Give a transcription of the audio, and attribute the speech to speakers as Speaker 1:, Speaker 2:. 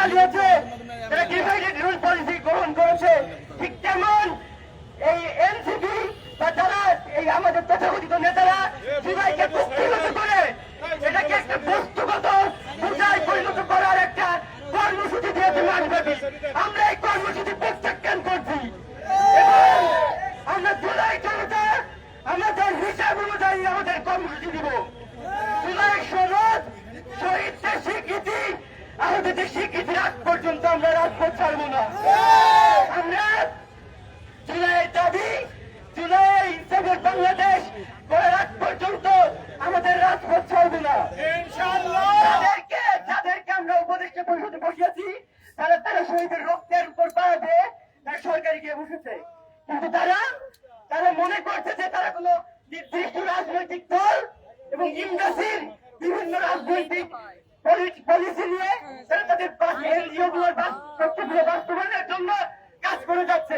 Speaker 1: চালিয়েছে, তারা divided rule policy গ্রহণ করেছে, ঠিক তেমন এই এনসিপি বা যারা এই আমাদের তথাকথিত নেতারা জুলাইকে কুক্ষিগত করে এটাকে একটা বস্তুগত বোঝায় পরিণত করার একটা কর্মসূচি দিয়েছে মাসব্যাপী। আমরা এই কর্মসূচি প্রত্যাখ্যান করছি এবং আমরা জুলাই জনতা আমাদের হিসাব অনুযায়ী আমাদের কর্মসূচি দিব। জুলাই সনদ শহীদদের স্বীকৃতি আমাদের স্বীকৃতির আগ পর্যন্ত আমরা রাজপথ ছাড়বো না। আমরা জুলাইয়ের দাবি জুলাই সেভেন বাংলাদেশ করার আগ পর্যন্ত আমাদের রাজপথ ছাড়বো না। যাদেরকে আমরা উপদেষ্টা পরিষদে বসিয়েছি তারা শহীদের রক্তের উপর পা দিয়ে তারা সরকারি গিয়ে বসেছে, কিন্তু তারা মনে করছে যে তারা কোনো নির্দিষ্ট রাজনৈতিক দল এবং ইন্ডাস্ট্রির বিভিন্ন রাজনৈতিক পলিসি নিয়ে তারা তাদের এনজিও গুলোর বক্তব্য বাস্তবায়নের জন্য কাজ করে যাচ্ছে।